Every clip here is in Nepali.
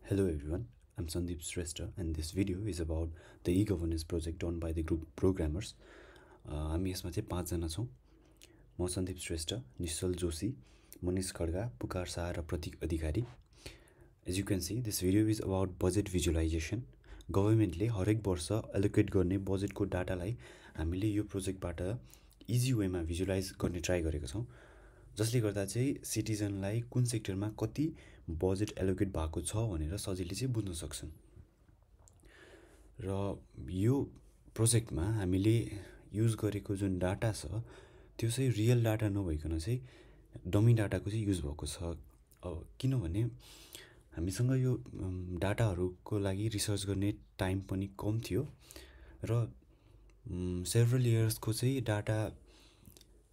Hello everyone, I'm Sandeep Shrestha and this video is about the e-governance project done by the group programmers. हामी यसमा चाहिँ 5 जना छौं। म सन्दीप श्रेष्ठ, निश्चल जोशी, मनीष खड्गा, पुकार शाह र प्रतीक अधिकारी. As you can see, this video is about budget visualization. गभर्नमेन्टले हरेक वर्ष एलोकेट गर्ने बजेटको डाटालाई हामीले यो प्रोजेक्टबाट इजी वेमा भिजुअलाइज गर्ने ट्राई गरेका छौं, जसले गर्दा चाहिँ सिटिजनलाई कुन सेक्टरमा कति बजेट एलोकेट भएको छ भनेर सजिलै चाहिँ बुझ्न सक्छन्। र यो प्रोजेक्टमा हामीले युज गरेको जुन डाटा छ त्यो चाहिँ रियल डाटा नभइकन चाहिँ डमी डाटाको चाहिँ युज भएको छ। किनभने हामीसँग यो डाटाहरूको लागि रिसर्च गर्ने टाइम पनि कम थियो र सेभरल इयर्सको चाहिँ डाटा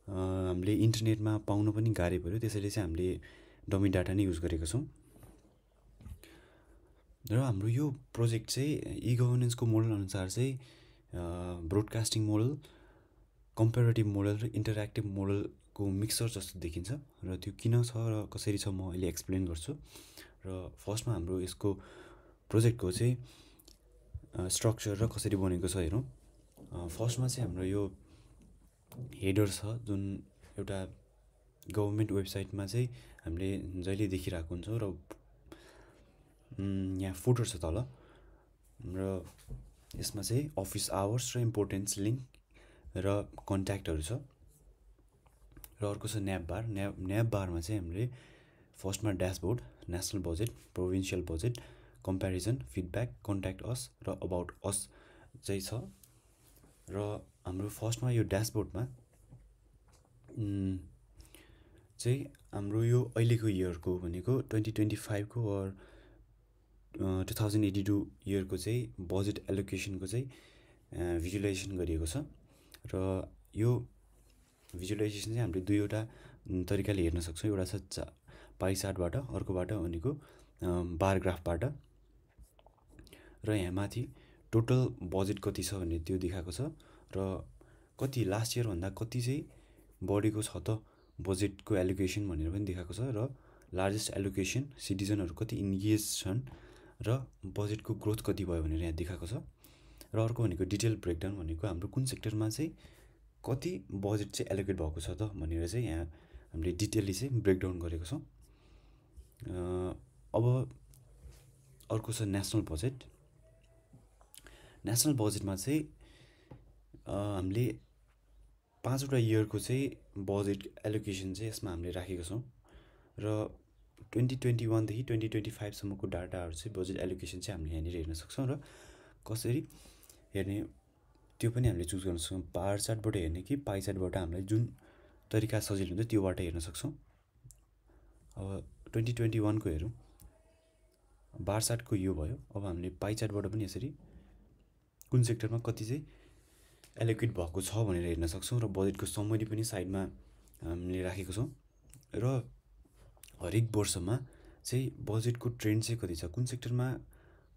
हामीले इन्टरनेटमा पाउन पनि गाह्रो पर्यो, त्यसैले चाहिँ हामीले डमी डाटा नै युज गरेका छौं। र हाम्रो यो प्रोजेक्ट चाहिँ ई-गभर्नेन्सको मोडल अनुसार चाहिँ ब्रोडकास्टिङ मोडल, कम्पेरेटिभ मोडल र इन्टरेक्टिभ मोडलको मिक्सचर जस्तो देखिन्छ र त्यो किन छ र कसरी छ म अहिले एक्सप्लेन गर्छु। र फर्स्टमा हाम्रो यसको प्रोजेक्टको चाहिँ स्ट्रक्चर र कसरी बनेको छ हेरौँ। फर्स्टमा चाहिँ हाम्रो यो हेडर छ, जुन एउटा गभर्नमेन्ट वेबसाइटमा चाहिँ हामीले जहिले देखिरहेको हुन्छौँ, र यहाँ फुटर छ तल, र यसमा चाहिँ अफिस आवर्स र इम्पोर्टेन्स लिङ्क र कन्ट्याक्टहरू छ। र अर्को छ न्याप बार। न्याप बारमा चाहिँ हामीले फर्स्टमा dashboard, national budget, provincial budget, comparison, feedback, contact अस र अबाउट अस चाहिँ छ। र हाम्रो फर्स्टमा यो ड्यासबोर्डमा चाहिँ हाम्रो यो अहिलेको इयरको भनेको 2025 को और 2082 इयरको चाहिँ बजेट एलोकेसनको चाहिँ भिजुअलाइजेसन गरिएको छ। र यो भिजुअलाइजेसन चाहिँ हामीले दुईवटा तरिकाले हेर्न सक्छौँ। एउटा छ पाई चार्टबाट, अर्कोबाट भनेको बार ग्राफबाट। र यहाँ माथि टोटल बजेट कति छ भन्ने त्यो देखाएको छ, र कति लास्ट इयर भन्दा कति चाहिँ बढेको छ त बजेटको एलोकेसन भनेर पनि देखाएको छ, र लार्जेस्ट एलोकेसन, सिटिजनहरू कति इन्गेज छन् र बजेटको ग्रोथ कति भयो भनेर यहाँ देखाएको छ। र अर्को भनेको डिटेल ब्रेकडाउन, भनेको हाम्रो कुन सेक्टरमा चाहिँ कति बजेट चाहिँ एलोकेट भएको छ त भनेर चाहिँ यहाँ हामीले डिटेलली चाहिँ ब्रेकडाउन गरेको छौँ। अब अर्को छ नेसनल बजेट। नेसनल बजेटमा चाहिँ हामीले 5 वटा इयरको चाहिँ बजेट एलोकेसन चाहिँ यसमा हामीले राखेको छौँ, र 2021 देखि 2025 सम्मको डाटाहरू चाहिँ बजेट एलोकेसन चाहिँ हामीले यहाँनिर हेर्न सक्छौँ। र कसरी हेर्ने त्यो पनि हामीले चुज गर्न सक्छौँ। बार चार्टबाट हेर्ने कि पाई चार्टबाट हामीलाई जुन तरिका सजिलो हुन्छ त्योबाट हेर्न सक्छौँ। अब 2021 को हेरौँ। बार चार्टको यो भयो। अब हामीले पाई चार्टबाट पनि यसरी कुन सेक्टरमा कति चाहिँ एलोकेट भएको छ भनेर हेर्न सक्छौँ, र बजेटको समरी पनि साइडमा हामीले राखेको छौँ। र हरेक वर्षमा चाहिँ बजेटको ट्रेन्ड चाहिँ कति छ, कुन सेक्टरमा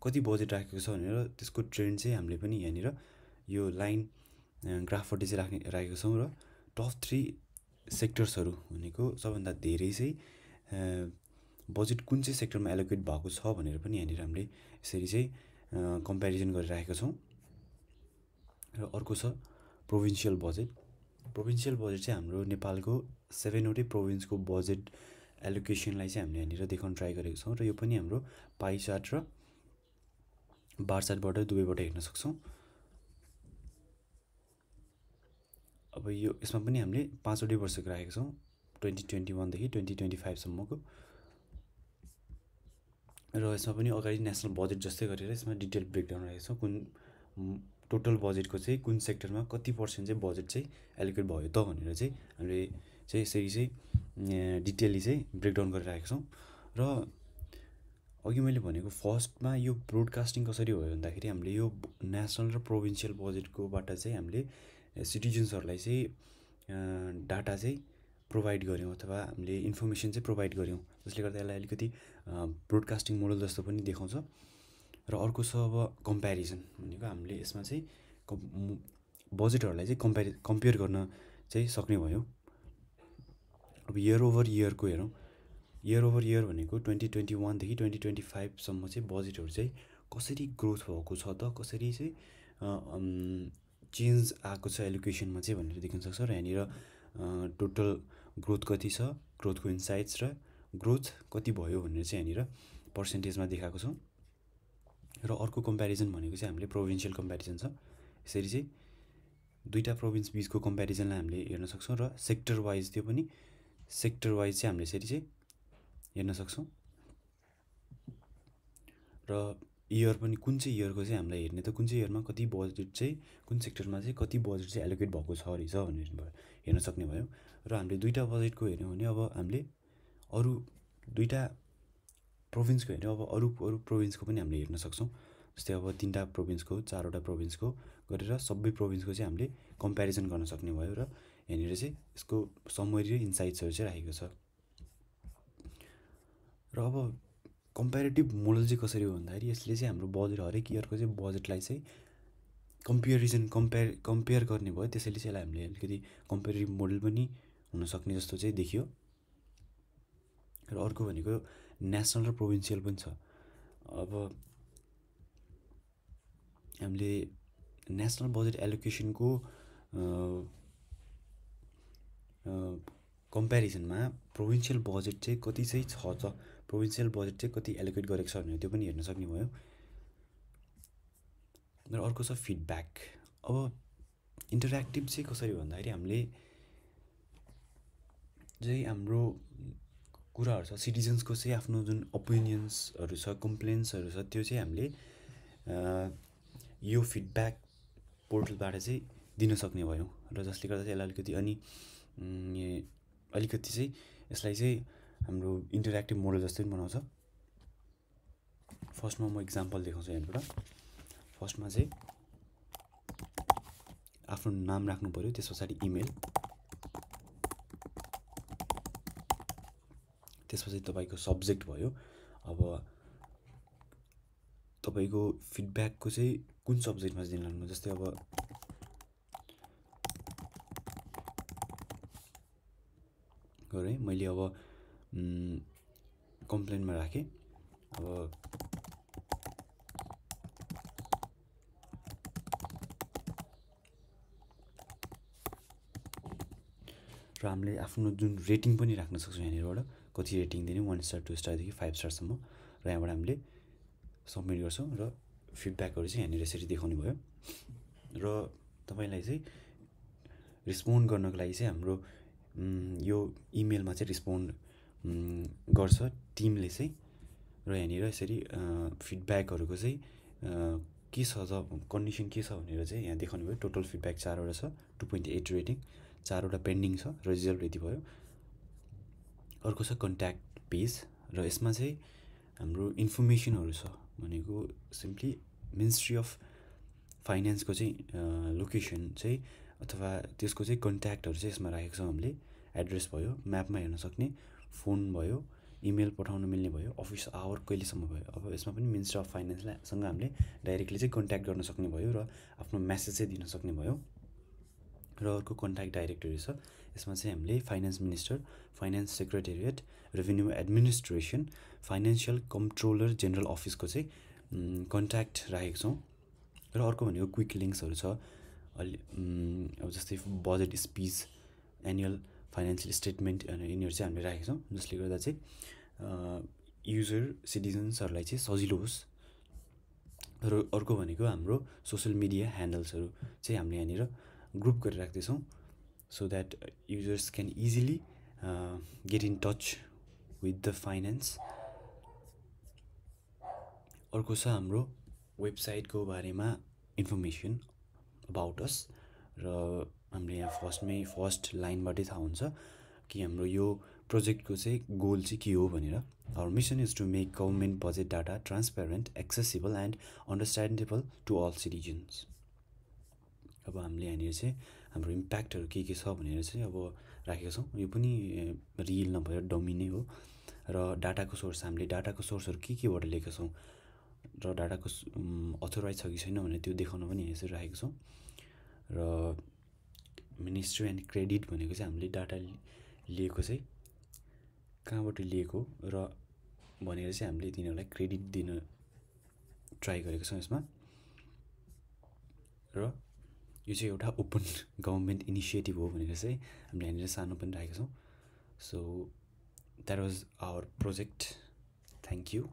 कति बजेट राखेको छ भनेर त्यसको ट्रेन्ड चाहिँ हामीले पनि यहाँनिर यो लाइन ग्राफबाट चाहिँ राखेको छौँ। र टप 3 सेक्टर्सहरू भनेको सबभन्दा धेरै चाहिँ बजेट कुन चाहिँ सेक्टरमा एलोकेट भएको छ भनेर पनि यहाँनिर हामीले यसरी चाहिँ कम्पेरिजन गरेर राखेका छौँ। र अर्को छ प्रोभिन्सियल बजेट। प्रोभिन्सियल बजेट चाहिँ हाम्रो नेपालको 7 वटै प्रोभिन्सको बजेट एलोकेसनलाई चाहिँ हामीले यहाँनिर देखाउन ट्राई गरेको छौँ, र यो पनि हाम्रो पाई चार्ट र बार चार्टबाट दुवैबाट हेर्न सक्छौँ। अब यो यसमा पनि हामीले 5 वटै वर्षको राखेको छौँ, 2021 देखि 2025 सम्मको। र यसमा पनि अगाडि नेसनल बजेट जस्तै गरेर यसमा डिटेल ब्रेकडाउन राखेको छौँ, कुन टोटल बजेटको चाहिँ कुन सेक्टरमा कति पर्सेन्ट चाहिँ बजेट चाहिँ एलोकेट भयो त भनेर चाहिँ हामीले चाहिँ यसरी चाहिँ डिटेलली चाहिँ ब्रेकडाउन गरेर राखेको छौँ। र अघि मैले भनेको फर्स्टमा यो ब्रोडकास्टिङ कसरी भयो भन्दाखेरि हामीले यो नेसनल र प्रोभिन्सियल बजेटकोबाट चाहिँ हामीले सिटिजन्सहरूलाई चाहिँ डाटा चाहिँ प्रोभाइड गऱ्यौँ, अथवा हामीले इन्फर्मेसन चाहिँ प्रोभाइड गऱ्यौँ, जसले गर्दा यसलाई अलिकति ब्रोडकास्टिङ मोडल जस्तो पनि देखाउँछ। र अर्को छ अब कम्पेरिजन, भनेको हामीले यसमा चाहिँ बजेटहरूलाई चाहिँ कम्पेयर गर्न चाहिँ सक्ने भयो। अब इयर ओभर इयरको हेरौँ। इयर ओभर इयर भनेको 2021 देखि 2025सम्म चाहिँ बजेटहरू चाहिँ कसरी ग्रोथ भएको छ त, कसरी चाहिँ चेन्ज आएको छ एलोकेसनमा चाहिँ भनेर देख्न सक्छ। र यहाँनिर टोटल ग्रोथ कति छ, ग्रोथको इन्साइट्स र ग्रोथ कति भयो भनेर चाहिँ यहाँनिर पर्सेन्टेजमा देखाएको छ। र अर्को कम्पेरिजन भनेको चाहिँ हामीले प्रोभिन्सियल कम्पेरिजन छ। यसरी चाहिँ दुईवटा प्रोभिन्स बिचको कम्पेरिजनलाई हामीले हेर्न सक्छौँ। र सेक्टर वाइज त्यो पनि सेक्टर वाइज चाहिँ हामीले यसरी चाहिँ हेर्न सक्छौँ। र इयर पनि कुन चाहिँ इयरको चाहिँ हामीलाई हेर्ने त कुन चाहिँ इयरमा कति बजेट चाहिँ कुन सेक्टरमा चाहिँ कति बजेट चाहिँ एलोकेट भएको छ रहेछ भनेर हेर्न सक्ने भयो। र हामीले दुईवटा बजेटको हेऱ्यौँ भने अब हामीले अरू दुईवटा प्रोभिन्सको हेऱ्यौँ, अब अरू अरू प्रोभिन्सको पनि हामीले हेर्न सक्छौँ। जस्तै अब 3वटा प्रोभिन्सको 4वटा प्रोभिन्सको गरेर सबै प्रोभिन्सको चाहिँ हामीले कम्पेरिजन गर्न सक्ने भयो। र यहाँनिर चाहिँ यसको समरी र इन्साइट्सहरू चाहिँ राखेको छ। र अब कम्पेरेटिभ मोडल चाहिँ कसरी हो भन्दाखेरि यसले चाहिँ हाम्रो बजेट हरेक इयरको चाहिँ बजेटलाई चाहिँ कम्पेयर गर्ने भयो। त्यसैले चाहिँ यसलाई हामीले अलिकति कम्पेरेटिभ मोडल पनि हुनसक्ने जस्तो चाहिँ देखियो। र अर्को भनेको नेसनल र प्रोभिन्सियल पनि छ। अब हामीले नेसनल बजेट एलोकेसनको कम्पेरिजनमा प्रोभिन्सियल बजेट चाहिँ कति चाहिँ छ त, प्रोभिन्सियल बजेट चाहिँ कति एलोकेट गरेको छ भनेर त्यो पनि हेर्न सक्ने भयो। र अर्को छ फिडब्याक। अब इन्टरेक्टिभ चाहिँ कसरी भन्दाखेरि हामीले चाहिँ हाम्रो कुराहरू छ, सिटिजन्सको चाहिँ आफ्नो जुन ओपिनियन्सहरू छ, कम्प्लेन्सहरू छ, त्यो चाहिँ हामीले यो फिडब्याक पोर्टलबाट चाहिँ दिन सक्ने भयौँ। र जसले गर्दा चाहिँ यसलाई अलिकति चाहिँ यसलाई चाहिँ हाम्रो इन्टरेक्टिभ मोडल जस्तै पनि बनाउँछ। फर्स्टमा म इक्जाम्पल देखाउँछु यहाँबाट। फर्स्टमा चाहिँ आफ्नो नाम राख्नु पऱ्यो, त्यस पछाडि इमेल, त्यस पछाडि तपाईँको सब्जेक्ट भयो। अब तपाईँको फिडब्याकको चाहिँ कुन सब्जेक्टमा चाहिँ दिन लाग्नु, जस्तै अब गरेँ मैले अब कम्प्लेनमा राखेँ। अब र हामीले आफ्नो जुन रेटिङ पनि राख्न सक्छौँ यहाँनिरबाट, कति रेटिङ दिने, 1 स्टार 2 स्टारदेखि 5 स्टारसम्म। र यहाँबाट हामीले सबमिट गर्छौँ र फिडब्याकहरू चाहिँ यहाँनिर यसरी देखाउने भयो। र तपाईँलाई चाहिँ रिस्पोन्ड गर्नको लागि चाहिँ हाम्रो यो इमेलमा चाहिँ रिस्पोन्ड गर्छ टिमले चाहिँ। र यहाँनिर यसरी फिडब्याकहरूको चाहिँ के छ त, कन्डिसन के छ भनेर चाहिँ यहाँ देखाउने भयो। टोटल फिडब्याक 4वटा छ, 2.8 रेटिङ, 4वटा पेन्डिङ छ, र रिजल्ट यति भयो। अर्को छ कन्ट्याक्ट पेज। र यसमा चाहिँ हाम्रो इन्फर्मेसनहरू छ, भनेको सिम्पली मिनिस्ट्री अफ फाइनेन्सको चाहिँ लोकेसन चाहिँ अथवा त्यसको चाहिँ कन्ट्याक्टहरू चाहिँ यसमा राखेको छौँ हामीले। एड्रेस भयो, म्यापमा हेर्न सक्ने, फोन भयो, इमेल पठाउन मिल्ने भयो, अफिस आवर कहिलेसम्म भयो। अब यसमा पनि मिनिस्ट्री अफ फाइनेन्ससँग हामीले डाइरेक्टली चाहिँ कन्ट्याक्ट गर्न सक्ने भयो र आफ्नो मेसेज चाहिँ दिन सक्ने भयो। र अर्को कन्ट्याक्ट डाइरेक्टरी छ। यसमा चाहिँ हामीले finance minister, finance secretariat, revenue administration, financial controller general अफिसको चाहिँ कन्ट्याक्ट राखेको छौँ। र अर्को भनेको क्विक लिङ्क्सहरू छ। अब जस्तै budget speech, annual financial statement यिनीहरू चाहिँ हामीले राखेको छौँ, जसले गर्दा चाहिँ युजर सिटिजन्सहरूलाई चाहिँ सजिलो होस्। र अर्को भनेको हाम्रो सोसियल मिडिया ह्यान्डल्सहरू चाहिँ हामीले यहाँनिर ग्रुप गरेर राख्दैछौँ, so that users can easily get in touch with the finance. अर्को छ हाम्रो वेबसाइटको बारेमा इन्फर्मेसन अबाउट अस। र हामीले यहाँ फर्स्ट लाइनबाटै थाहा हुन्छ कि हाम्रो यो प्रोजेक्टको चाहिँ गोल चाहिँ के हो भनेर। Our mission is to make government budget data transparent, accessible and understandable to all citizens. अब हामीले यहाँनिर चाहिँ हाम्रो इम्प्याक्टहरू के छ भनेर चाहिँ अब राखेका छौँ। यो पनि रियल नभएर डमी नै हो। र डाटाको सोर्स, हामीले डाटाको सोर्सहरू केबाट लिएका छौँ र डाटाको अथोराइज छ कि छैन भनेर त्यो देखाउन पनि यसरी राखेको छौँ। र मिनिस्ट्री एन्ड क्रेडिट भनेको चाहिँ हामीले डाटा लिएको चाहिँ कहाँबाट लिएको र भनेर चाहिँ हामीले तिनीहरूलाई क्रेडिट दिन ट्राई गरेको छौँ यसमा। र यो चाहिँ एउटा ओपन गभर्मेन्ट इनिसिएटिभ हो भनेर चाहिँ हामीले यहाँनिर सानो पनि राखेको छौँ। So that was our project. Thank you.